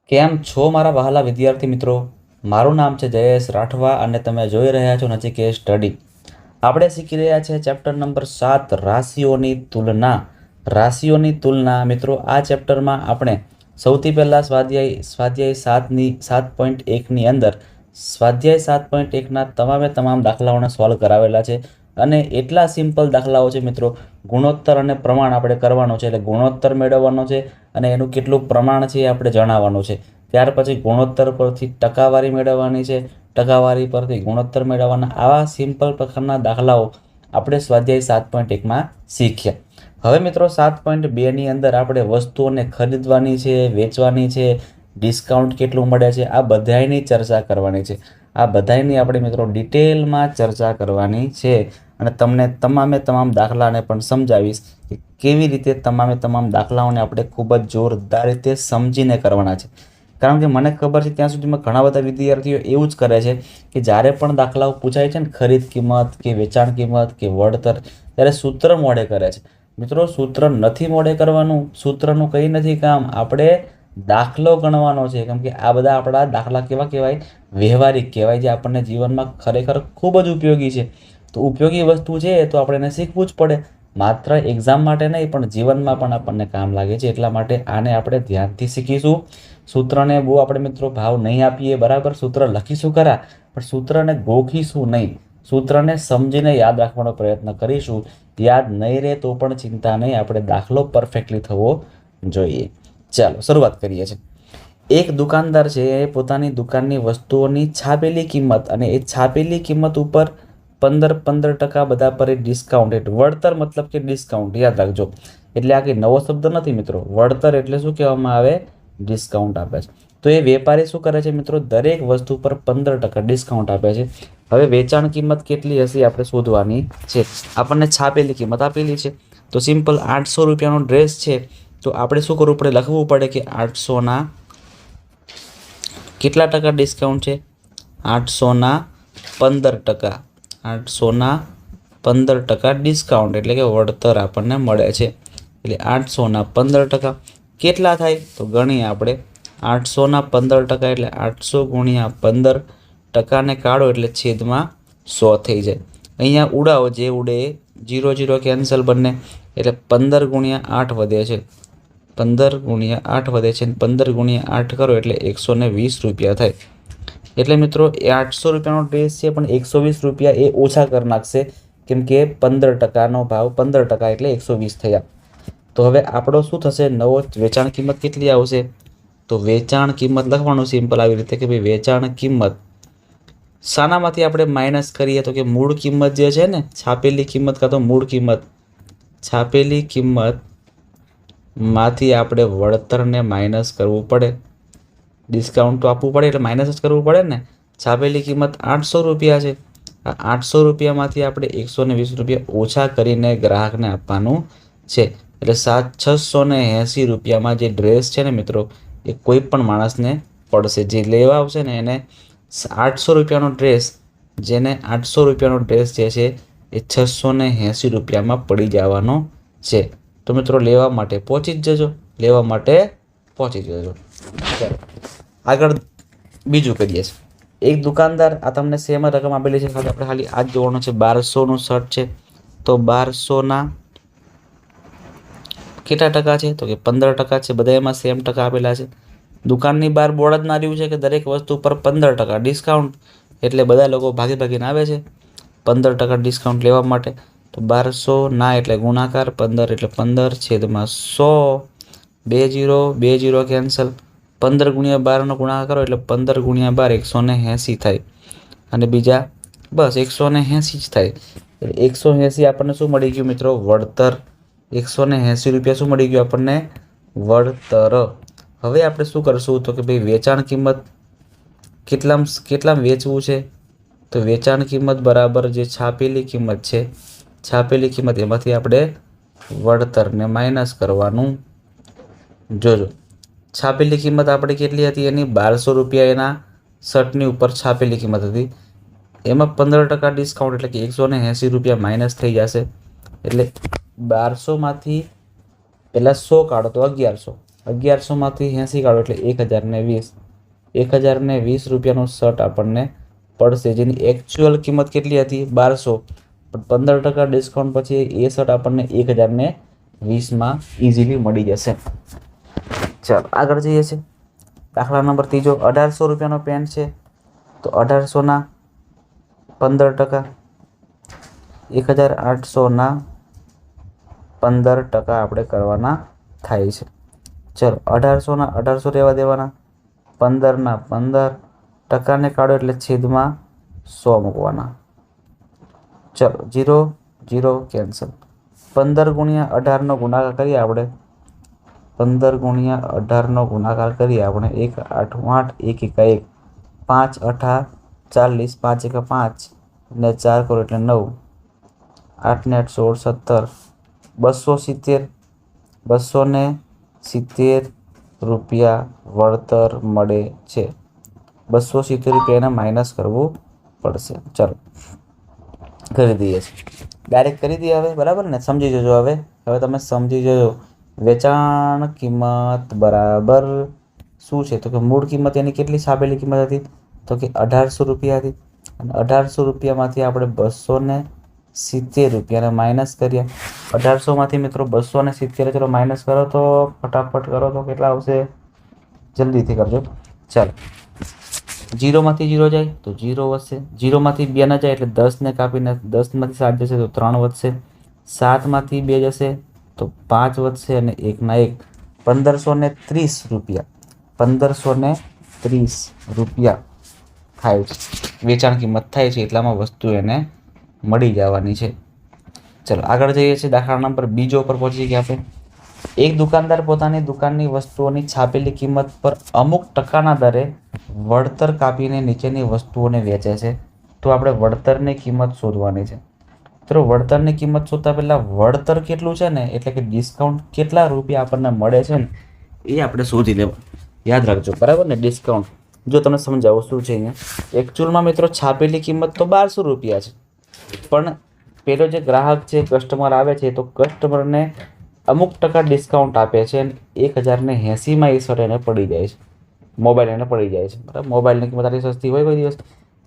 કેમ છો મારા વહાલા વિદ્યાર્થી મિત્રો? મારું નામ છે જયેશ રાઠવા અને તમે જોઈ રહ્યા છો નચિકેત સ્ટડી. આપણે શીખી રહ્યા છીએ ચેપ્ટર નંબર 7 રાશિઓની તુલના. રાશિઓની તુલના મિત્રો, આ ચેપ્ટરમાં આપણે સૌથી પહેલા સ્વાધ્યાય 7ની 7.1ની અંદર સ્વાધ્યાય 7.1ના તમામ દાખલાઓને સોલ્વ કરાવેલા છે. અને એટલા સિમ્પલ દાખલાઓ છે મિત્રો. ગુણોત્તર અને પ્રમાણ આપણે કરવાનો છે, એટલે ગુણોત્તર મેળવવાનો છે અને એનું કેટલું પ્રમાણ છે એ આપણે જણાવવાનું છે. ત્યાર પછી ગુણોત્તર પરથી ટકાવારી મેળવવાની છે, ટકાવારી પરથી ગુણોત્તર મેળવવાના. આવા સિમ્પલ પ્રકારના દાખલાઓ આપણે સ્વાધ્યાય 7.1માં શીખ્યા. હવે મિત્રો 7.2ની અંદર આપણે વસ્તુઓને ખરીદવાની છે, વેચવાની છે, ડિસ્કાઉન્ટ કેટલું મળે છે, આ બધાયની ચર્ચા કરવાની છે. આ બધાયની આપણે મિત્રો ડિટેલમાં ચર્ચા કરવાની છે અને તમને તમામ દાખલાને પણ સમજાવીશ કે કેવી રીતે તમામ દાખલાઓને આપણે ખૂબ જ જોરદાર રીતે સમજીને કરવાના છે. કારણ કે મને ખબર છે ત્યાં સુધીમાં ઘણા બધા વિદ્યાર્થીઓ એવું જ કરે છે કે જ્યારે પણ દાખલાઓ પૂછાય છે ને, ખરીદ કિંમત કે વેચાણ કિંમત કે વળતર, ત્યારે સૂત્ર મોઢે કરે છે. મિત્રો સૂત્ર નથી મોઢે કરવાનું, સૂત્રનું કંઈ નથી કામ, આપણે દાખલો ગણવાનો છે. કેમ કે આ બધા આપણા દાખલા કેવા કહેવાય? વ્યવહારિક કહેવાય, જે આપણને જીવનમાં ખરેખર ખૂબ જ ઉપયોગી છે. તો ઉપયોગી વસ્તુ છે તો આપણે એને શીખવું જ પડે. માત્ર એક્ઝામ માટે નહીં પણ જીવનમાં પણ આપણને કામ લાગે છે. એટલા માટે આને આપણે ધ્યાનથી શીખીશું. સૂત્રને બહુ આપણે મિત્રો ભાવ નહીં આપીએ, બરાબર? સૂત્ર લખીશું ખરા, પણ સૂત્રને ગોખીશું નહીં. સૂત્રને સમજીને યાદ રાખવાનો પ્રયત્ન કરીશું. યાદ નહીં રહે તો પણ ચિંતા નહીં, આપણે દાખલો પરફેક્ટલી થવો જોઈએ. ચાલો શરૂઆત કરીએ છીએ. એક દુકાનદાર છે એ પોતાની દુકાનની વસ્તુઓની છાપેલી કિંમત અને એ છાપેલી કિંમત ઉપર 15% બધા પર ડિસ્કાઉન્ટ, વળતર મતલબ કે ડિસ્કાઉન્ટ, યાદ રાખજો. એટલે આ કંઈ નવો શબ્દ નથી મિત્રો. વળતર એટલે શું કહેવામાં આવે? ડિસ્કાઉન્ટ આપે છે. તો એ વેપારી શું કરે છે મિત્રો? દરેક વસ્તુ પર 15% ડિસ્કાઉન્ટ આપે છે. હવે વેચાણ કિંમત કેટલી હશે આપણે શોધવાની છે. આપણને છાપેલી કિંમત આપેલી છે, તો સિમ્પલ 800 રૂપિયાનો ડ્રેસ છે, તો આપણે શું કરવું પડે? લખવું પડે કે 800ના કેટલા ટકા ડિસ્કાઉન્ટ છે? 800ના 15%. 800ના 15% ડિસ્કાઉન્ટ એટલે કે વળતર આપણને મળે છે. એટલે 800ના 15% કેટલા થાય? તો ગણીએ આપણે. 800ના 15% એટલે 800 ગુણ્યા 15%ને કાઢો એટલે છેદમાં 100 થઈ જાય. અહીંયા ઉડાવો, જે ઉડે એ 0 કેન્સલ બંને, એટલે 15 ગુણ્યા 8 વધે છે. 15 ગુણ્યા 8 વધે છે, 15 ગુણ્યા 8 કરો એટલે 120 રૂપિયા થાય. એટલે મિત્રો એ 800 રૂપિયાનો ડ્રેસ છે, પણ 120 રૂપિયા એ ઓછા કરી નાખશે, કેમ કે 15%નો ભાવ 15% એટલે 120 થયા. તો હવે આપણો શું થશે? નવો વેચાણ કિંમત કેટલી આવશે? તો વેચાણ કિંમત લખવાનું સિમ્પલ આવી રીતે કે ભાઈ વેચાણ કિંમત શાનામાંથી આપણે માઇનસ કરીએ? તો કે મૂળ કિંમત જે છે ને, છાપેલી કિંમત કાં તો મૂળ કિંમત, છાપેલી કિંમત માંથી આપણે વળતરને માઇનસ કરવું પડે. ડિસ્કાઉન્ટ તો આપવું પડે એટલે માઇનસ જ કરવું પડે ને. છાપેલી કિંમત 800 રૂપિયા છે. આ 800 રૂપિયામાંથી આપણે 120 રૂપિયા ઓછા કરીને ગ્રાહકને આપવાનું છે. એટલે 680 રૂપિયામાં જે ડ્રેસ છે ને મિત્રો, એ કોઈ પણ માણસને પડશે. જે લેવા આવશે ને એને 800 રૂપિયાનો ડ્રેસ, જેને 800 રૂપિયાનો ડ્રેસ જે છે એ 680 રૂપિયામાં પડી જવાનો છે. તો મિત્રો લેવા માટે પહોંચી જ જજો, લેવા માટે પહોંચી જજો. ચાલો આગળ બીજું કરીએ છીએ. એક દુકાનદાર, આ તમને સેમ રકમ આપેલી છે, આપણે ખાલી આ જ જોવાનું છે. 1200નું શર્ટ છે, તો 1200ના કેટલા ટકા છે? તો કે 15% છે. બધા એમાં સેમ ટકા આપેલા છે. દુકાનની બહાર બોર્ડ જ માર્યું છે કે દરેક વસ્તુ પર 15% ડિસ્કાઉન્ટ, એટલે બધા લોકો ભાગીને આવે છે 15% ડિસ્કાઉન્ટ લેવા માટે. તો 1200 એટલે ગુણાકાર 15 એટલે 15 છેદમાં 100, 20 કેન્સલ. 15 ગુણ્યા 12નો ગુણાકાર કરો એટલે 15 ગુણ્યા 12 180 થાય. અને બીજા બસ 180 જ થાય. 180 આપણને શું મળી ગયું મિત્રો? વળતર. 180 રૂપિયા શું મળી ગયું આપણને? વળતર. હવે આપણે શું કરશું? તો કે ભાઈ વેચાણ કિંમત કેટલામાં વેચવું છે? તો વેચાણ કિંમત બરાબર જે છાપેલી કિંમત છે, છાપેલી કિંમત એમાંથી આપણે વળતરને માઇનસ કરવાનું. જોજો છાપેલી કિંમત આપણે કેટલી હતી? એની 1200 રૂપિયા એના શર્ટની ઉપર છાપેલી કિંમત હતી. એમાં 15% ડિસ્કાઉન્ટ એટલે કે 180 રૂપિયા માઇનસ થઈ જશે. એટલે 1200માંથી પહેલાં 100 કાઢો તો 1100, 1100માંથી 80 કાઢો એટલે 1020. 1020 રૂપિયાનું શર્ટ આપણને પડશે, જેની એકચ્યુઅલ કિંમત કેટલી હતી 1200, પણ 15% ડિસ્કાઉન્ટ પછી એ શર્ટ આપણને 1020માં ઇઝીલી મળી જશે. ચાલો આગળ જઈએ છીએ. દાખલા નંબર ત્રીજો, 1800 રૂપિયાનો પેન્ટ છે, તો 1800ના 15%, 1800ના 15% આપણે કરવાના થાય છે. ચલો 1800ના 1800 રહેવા દેવાના, 15ના 15%ને કાઢો એટલે છેદમાં 100 મૂકવાના. ચલો 0 0 કેન્સલ. 15 ગુણ્યા 18નો ગુણાકાર કરીએ આપણે, 15 ગુણ્યા 18નો ગુણાકાર કરીએ આપણે, 1 8 8 1 1 1, 5 8 40, 5 1 5 ને 4 કરો એટલે 9, 8 ને 8 16 17, 270 રૂપિયા વળતર મળે છે. 270 રૂપિયાને માઇનસ કરવું પડશે. ચાલો કરી દઈએ છીએ, ડાયરેક્ટ કરી દઈએ હવે, બરાબર ને? સમજી જજો હવે તમે સમજી જજો. વેચાણ કિંમત બરાબર શું છે? તો કે મૂળ કિંમત એની કેટલી છાપેલી કિંમત હતી? તો કે 1800 રૂપિયા હતી. અને 1800 રૂપિયામાંથી આપણે 270 રૂપિયાને માઇનસ કર્યા. 1800માંથી મિત્રો 270 ચલો માઇનસ કરો તો ફટાફટ કરો તો કેટલા આવશે? જલ્દીથી કરજો. ચાલો 0માંથી 0 જાય તો 0 વધશે, 0માંથી 2 ન જાય એટલે 10ને કાપીને 10માંથી 7 જશે તો 3 વધશે, 7માંથી 2 જશે તો 5 વધશે અને 1ના 1, 1530 રૂપિયા, 1530 રૂપિયા થાય છે વેચાણ કિંમત થાય છે, એટલામાં વસ્તુ એને મળી જવાની છે. ચલો આગળ જઈએ છીએ. દાખલા નંબર બીજો પર પહોંચી ગયા આપણે. એક દુકાનદાર પોતાની દુકાનની વસ્તુઓની છાપેલી કિંમત પર અમુક ટકાના દરે વળતર કાપીને નીચેની વસ્તુઓને વેચે છે. તો આપણે વળતરની કિંમત શોધવાની છે. તો વળતરની કિંમત શોધતા પહેલાં વળતર કેટલું છે ને, એટલે કે ડિસ્કાઉન્ટ કેટલા રૂપિયા આપણને મળે છે ને એ આપણે શોધી લેવું. યાદ રાખજો, બરાબર ને? ડિસ્કાઉન્ટ જો તમને સમજાવો શું છે અહીંયા. એકચ્યુઅલમાં મિત્રો છાપેલી કિંમત તો 1200 રૂપિયા છે, પણ પેલો જે ગ્રાહક છે, કસ્ટમર આવે છે, તો કસ્ટમરને અમુક ટકા ડિસ્કાઉન્ટ આપે છે અને 1080માં એ શર્ટ એને પડી જાય છે, મોબાઈલ એને પડી જાય છે, બરાબર? મોબાઈલની કિંમત આટલી સસ્તી હોય કોઈ દિવસ?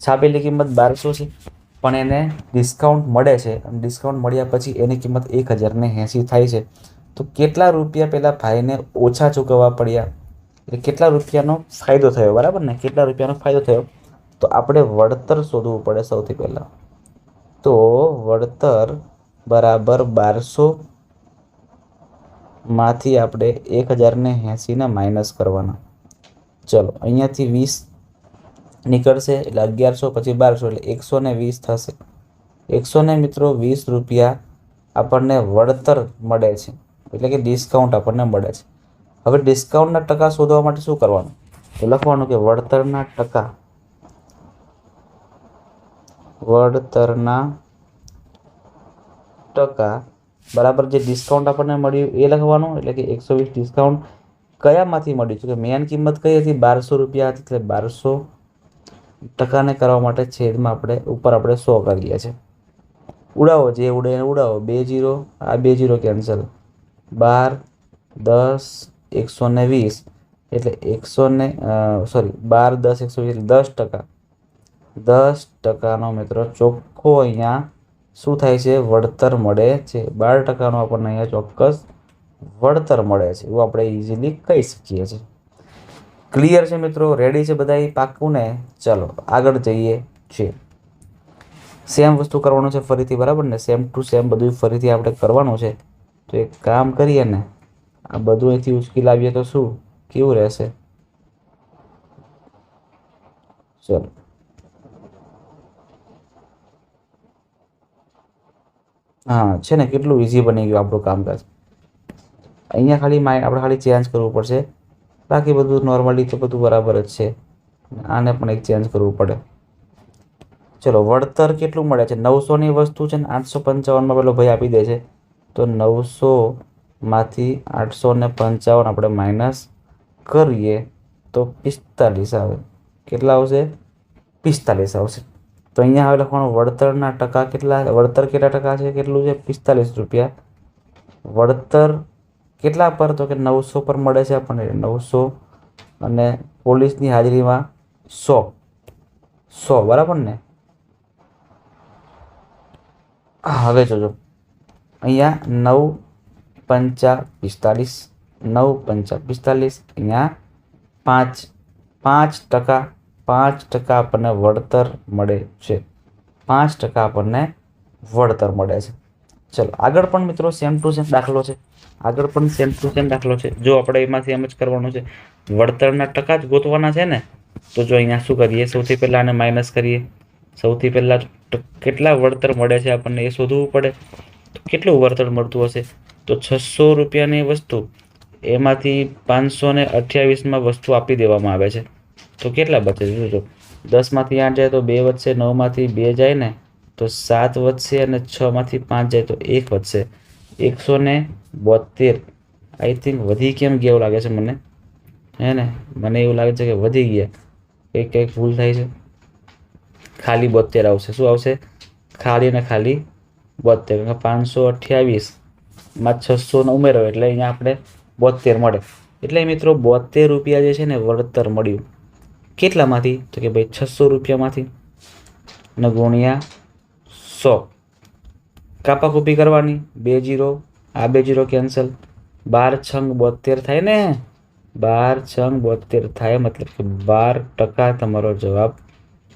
છાપેલી કિંમત 1200 છે, પણ એને ડિસ્કાઉન્ટ મળે છે અને ડિસ્કાઉન્ટ મળ્યા પછી એની કિંમત 1080 થાય છે. તો કેટલા રૂપિયા પેલા ભાઈને ઓછા ચૂકવવા પડ્યા, એટલે કેટલા રૂપિયાનો ફાયદો થયો, બરાબર ને? કેટલા રૂપિયાનો ફાયદો થયો? તો આપણે વળતર શોધવું પડે સૌથી પહેલાં. તો વળતર બરાબર 1200માંથી આપણે 1080ના માઇનસ કરવાના. ચલો અહીંયાથી 20 નીકળશે એટલે 1100 પછી 1200 એટલે 120 થશે. 120 રૂપિયા આપણને વળતર મળે છે, એટલે કે ડિસ્કાઉન્ટ આપણને મળે છે. હવે ડિસ્કાઉન્ટના ટકા શોધવા માટે શું કરવાનું? તો લખવાનું કે વળતરના ટકા બરાબર જે ડિસ્કાઉન્ટ આપણને મળ્યું એ લખવાનું, એટલે કે 120 ડિસ્કાઉન્ટ કયામાંથી મળ્યું છે? કે મેન કિંમત કઈ હતી? 1200 રૂપિયા હતી, એટલે 1200%ને કરવા માટે છેદમાં આપણે ઉપર આપણે 100 કરીએ છીએ. ઉડાવો, જે ઉડે એને ઉડાવો. 2 0, આ 2 0 કેન્સલ, 12 10 120 એટલે 12 10 120 એટલે 10%નો મિત્રો ચોખ્ખો અહીંયા શું થાય છે? વળતર મળે છે. 12%નો આપણને અહીંયા ચોક્કસ વળતર મળે છે, એવું આપણે ઇઝીલી કહી શકીએ છીએ. ક્લિયર છે મિત્રો? રેડી છે બધા? પાક્કું ને? ચલો આગળ જઈએ છીએ. સેમ વસ્તુ કરવાનું છે ફરીથી, બરાબર ને? સેમ ટુ સેમ બધું ફરીથી આપણે કરવાનું છે. તો એક કામ કરીએ ને, આ બધું અહીંથી ઉચકી લાવીએ તો શું કેવું રહેશે? ચલો હા છે ને, કેટલું ઇઝી બની ગયું આપણું કામકાજ. અહીંયા ખાલી આપણે ખાલી ચેન્જ કરવું પડશે, બાકી બધું નોર્મલી તો બધું બરાબર જ છે. આને પણ એક ચેન્જ કરવું પડે. ચલો વળતર કેટલું મળે છે? 900ની વસ્તુ છે ને 855માં પેલો ભાઈ આપી દે છે, તો 900માંથી 855 આપણે માઇનસ કરીએ તો 45 આવે. કેટલા આવશે? 45 આવશે. તો અહીંયા હવે લખવાનું વળતરના ટકા કેટલા? વળતર કેટલા ટકા છે? કેટલું છે? 45 રૂપિયા. વળતર કેટલા પર? તો કે 900 પર મળે છે આપણને, 900 અને પોલીસની હાજરીમાં 100 બરાબર ને. હવે જોજો અહીંયા 9 × 5 = 45, 9 × 5 = 45, અહીંયા 5% 5% આપણને વળતર મળે છે, 5% આપણને વળતર મળે છે. ચલો આગળ પણ મિત્રો સેમ ટુ સેમ દાખલો છે, આગળ પણ સેમ ટુ સેમ દાખલો છે. જો આપણે એમાંથી એમ જ કરવાનું છે, વળતરના ટકા જ ગોતવાના છે ને, તો જો અહીંયા શું કરીએ, સૌથી પહેલા આને માઇનસ કરીએ. સૌથી પહેલા કેટલા વળતર મળે છે આપણને એ શોધવું પડે. તો કેટલું વળતર મળતું હશે? તો 600 રૂપિયાની વસ્તુ, એમાંથી 528માં વસ્તુ આપી દેવામાં આવે છે. તો કેટલા બચે? જોજો 10માંથી 8 જાય તો 2 વધશે, 9માંથી 2 જાય ને તો 7 વધશે, અને 6માંથી 5 જાય તો 1 વધશે. 172. આઈ થિંક વધી કેમ ગયા એવું લાગે છે મને, હે ને? મને એવું લાગે છે કે વધી ગયા, કંઈક ભૂલ થાય છે. ખાલી 72 આવશે. શું આવશે? ખાલી ને ખાલી 72. 528માં 600 ઉમેરો એટલે અહીંયા આપણે 72 મળે. એટલે મિત્રો 72 રૂપિયા જે છે ને વળતર મળ્યું. કેટલામાંથી? તો કે ભાઈ 600 રૂપિયામાંથી, અને ગુણ્યા 100. કાપાકૂપી કરવાની, 2 0, આ 2 0 કેન્સલ, 12 × 72 થાય ને, 12 × 72 થાય, મતલબ કે 12% તમારો જવાબ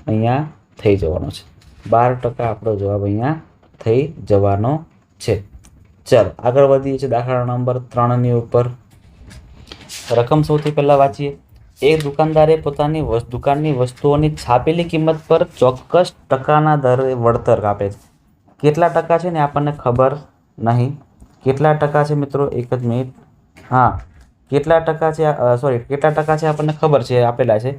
અહીંયા થઈ જવાનો છે. 12% આપણો જવાબ અહીંયા થઈ જવાનો છે. ચાલો આગળ વધીએ છીએ દાખલા નંબર 3ની ઉપર. રકમ સૌથી પહેલા વાંચીએ. એક દુકાનદારે પોતાની દુકાનની વસ્તુઓની છાપેલી કિંમત પર ચોક્કસ ટકાના દરે વળતર આપે છે. કેટલા ટકા છે ને આપણને ખબર નહીં. કેટલા ટકા છે મિત્રો? એક જ મિનિટ. હા, કેટલા ટકા છે? કેટલા ટકા છે આપણને ખબર છે, આપેલા છે,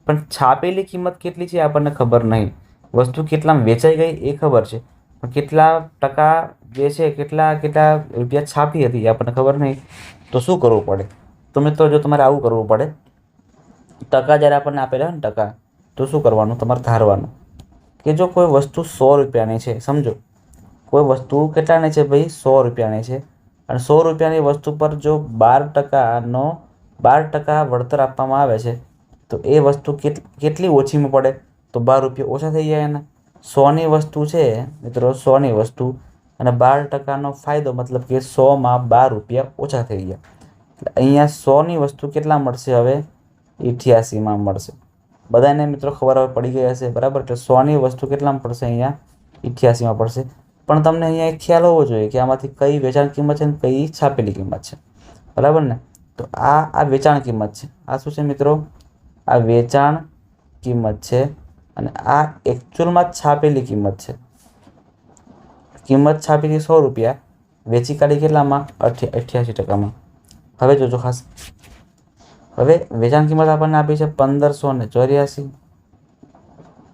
પણ છાપેલી કિંમત કેટલી છે આપણને ખબર નહીં. વસ્તુ કેટલામાં વેચાઈ ગઈ એ ખબર છે, પણ કેટલા ટકા જે છે, કેટલા રૂપિયા છાપી હતી એ આપણને ખબર નહીં. તો શું કરવું પડે? તો મિત્રો જો તમારે આવું કરવું પડે, ટકા જ્યારે આપણને આપેલા હોય ને ટકા, તો શું કરવાનું? તમારે ધારવાનું કે જો કોઈ વસ્તુ 100 રૂપિયાની છે, સમજો કોઈ વસ્તુ કેટલાની છે ભાઈ? 100 રૂપિયાની છે, અને 100 રૂપિયાની વસ્તુ પર જો 12% વળતર આપવામાં આવે છે, તો એ વસ્તુ કેટલી ઓછીમાં પડે? તો 12 રૂપિયા ઓછા થઈ જાય એના. 100ની વસ્તુ છે મિત્રો, 100ની વસ્તુ, અને 12%નો ફાયદો, મતલબ કે 100માં 12 રૂપિયા ઓછા થઈ ગયા. એટલે અહીંયા 100ની વસ્તુ કેટલા મળશે? હવે 88માં મળશે. બધાને મિત્રો ખબર હવે પડી ગઈ હશે, બરાબર? એટલે 100ની વસ્તુ કેટલામાં પડશે? અહીંયા 88માં પડશે. પણ તમને અહીંયા એક ખ્યાલ હોવો જોઈએ કે આમાંથી કઈ વેચાણ કિંમત છે ને કઈ છાપેલી કિંમત છે, બરાબર ને? તો આ વેચાણ કિંમત છે. આ શું છે મિત્રો? આ વેચાણ કિંમત છે, અને આ એકચ્યુઅલમાં છાપેલી કિંમત છે. કિંમત છાપેલી 100 રૂપિયા, વેચી કાઢી કેટલામાં? 88%. હવે જોજો ખાસ, હવે વેચાણ કિંમત આપણને આપી છે 1584.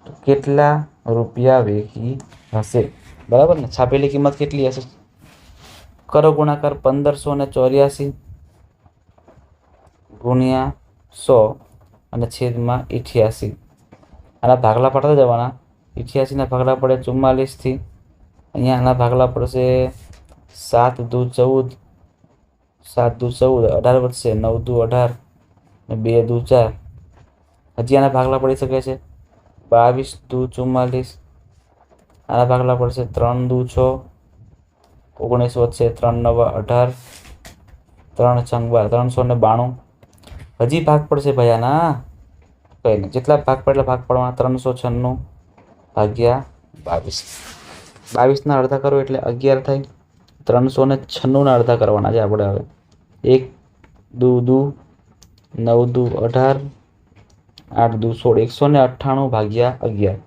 તો કેટલા રૂપિયા વેચી હશે? બરાબર ને? છાપેલી કિંમત કેટલી હશે? કરો ગુણાકાર 1584 ગુણ્યા 100 અને છેદમાં 88. આના ભાગલા પડતા જવાના. 88ના ભાગલા પડે 44થી. અહીંયા આના ભાગલા પડશે 7 દુ 14, 7 દુ 14, 18 વધશે, 9 દુ 18 અને 2 દુ 4. હજી આના ભાગલા પડી શકે છે. 22 દુ 44, આના ભાગલા પડશે 3 દુ 6, 19 વધશે, 3 9 18, 3 6 12, 392. હજી ભાગ પડશે ભાઈ આના, કંઈ નહીં, જેટલા ભાગ પડે એટલા ભાગ પડવાના. 396 ભાગ્યા 22. 22ના અડધા કરો એટલે 11 થાય. 396ના અડધા કરવાના છે આપણે હવે. 1 દુ 9 દુ 18, 8 દુ 16, 198 ભાગ્યા 11.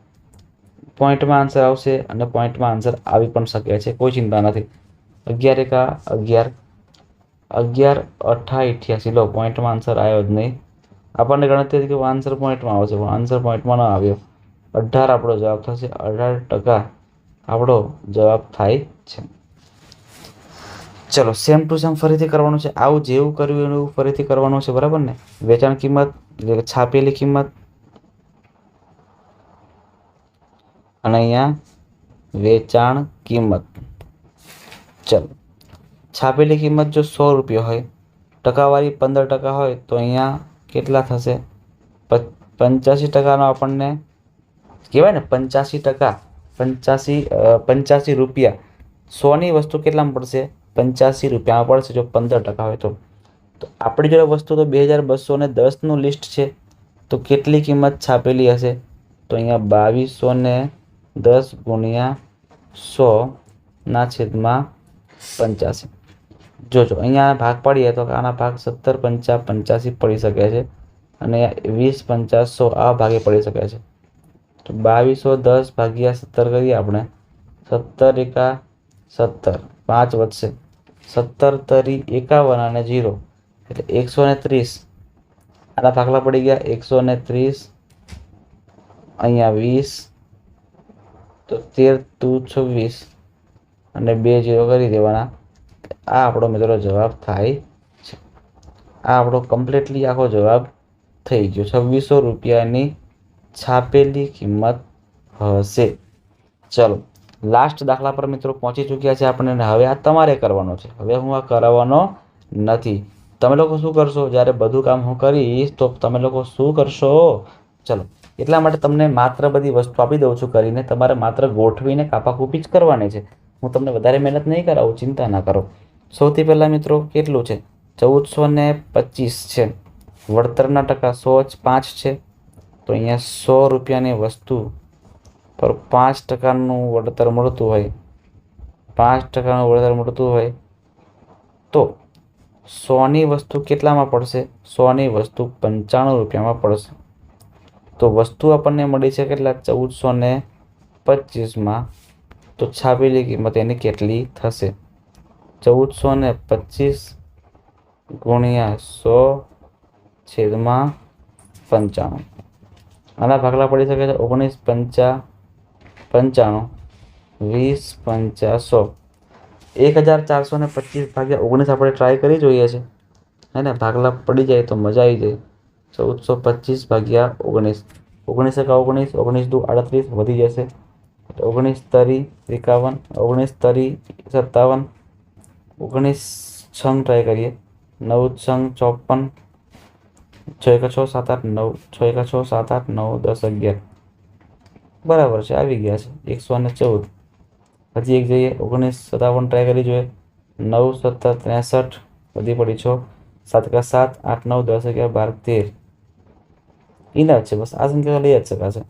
પોઈન્ટમાં આન્સર આવશે, અને પોઈન્ટમાં આન્સર આવી પણ શકે છે, કોઈ ચિંતા નથી. 11 એકા 11, 11 8 88. લો, પોઈન્ટમાં આન્સર આવ્યો જ નહીં. આપણને ગણતરી હતી કે આન્સર પોઈન્ટમાં આવશે, પણ આન્સર પોઈન્ટમાં ન આવ્યો. 18 આપણો જવાબ થશે. 18% આપણો જવાબ થાય છે. ચલો સેમ ટુ સેમ ફરીથી કરવાનું છે. આવું જેવું કર્યું એવું ફરીથી કરવાનું છે, બરાબર ને? વેચાણ કિંમત એટલે છાપેલી કિંમત, અને અહીંયા વેચાણ કિંમત. ચલો છાપેલી કિંમત જો 100 રૂપિયા હોય, ટકાવારી 15% હોય તો અહીંયા કેટલા થશે? 85%નો આપણને કહેવાય ને 85%, 85 રૂપિયા 100ની વસ્તુ કેટલામાં પડશે? 85 રૂપિયામાં પડશે જો 15% હોય તો આપણી જોડે વસ્તુ તો 2210નું લિસ્ટ છે, તો કેટલી કિંમત છાપેલી હશે? તો અહીંયા 2210 ગુણ્યા 100/85. જોજો અહીંયા ભાગ પાડીએ તો આના ભાગ 17 પંચા 85 પડી શકે છે અને 20 50 100 આ ભાગે પડી શકે છે. તો 2210 ભાગ્યા 17 કરીએ આપણે, 17 એકા 17, 5 વધશે, 17 તરી 51 અને 0 એટલે 130. આના ભાગલા પડી ગયા 130, અહીંયા 20, તો 13 × 26 અને 2 0 કરી દેવાના. આ આપણો મિત્રો જવાબ થાય છે. આ આપણો કમ્પ્લીટલી આખો જવાબ થઈ ગયો. 2600 રૂપિયાની છાપેલી કિંમત હશે. ચલો લાસ્ટ દાખલા પર મિત્રો પહોંચી ચૂક્યા છે આપણે, હવે આ તમારે કરવાનો છે. હવે હું આ કરાવવાનો નથી. તમે લોકો શું કરશો? જ્યારે બધું કામ હું કરીશ તો તમે લોકો શું કરશો? ચલો એટલા માટે તમને માત્ર બધી વસ્તુ આપી દઉં છું કરીને, તમારે માત્ર ગોઠવીને કાપાકૂપી જ કરવાની છે. હું તમને વધારે મહેનત નહીં કરાવું, ચિંતા ના કરો. સૌથી પહેલાં મિત્રો કેટલું છે? 1425 છે. વળતરના ટકા 105 છે. તો અહીંયા 100 રૂપિયાની વસ્તુ પર 5%નું વળતર મળતું હોય, 5%નું વળતર મળતું હોય તો 100ની વસ્તુ કેટલામાં પડશે? 100ની વસ્તુ 95 રૂપિયામાં પડશે. તો વસ્તુ આપણને મળી છે કેટલા? 1425માં. તો છાપેલી કિંમત એની કેટલી થશે? 1425 ગુણ્યા 100/95. આના ભાગલા પડી શકે છે 19 પંચા 95, 20 પંચા 100. 1425 ભાગ્યા 19 આપણે ટ્રાય કરી જોઈએ છે, હે ને? ભાગલા પડી જાય તો મજા આવી જાય. 1425 ભાગ્યા 19, 19 એકા 19, 19 દુ 38 વધી જશે, 19 તરી 51, 19 તરી 57, 19 છંગ ટ્રાય કરીએ, 9 છંગ 54, 6 એકા 6 7 8 9, 6 એકા 6 7 8 9 10 11. બરાબર છે, આવી ગયા છે 114. હજી એક જઈએ, 19 57 ટ્રાય કરી જોઈએ, 9 17 63 વધી પડી 6, 7 એકા 7 8 9 10 11 12 13. ઇનફ છે, બસ આ સંખ્યા લઈ જ શકાશે.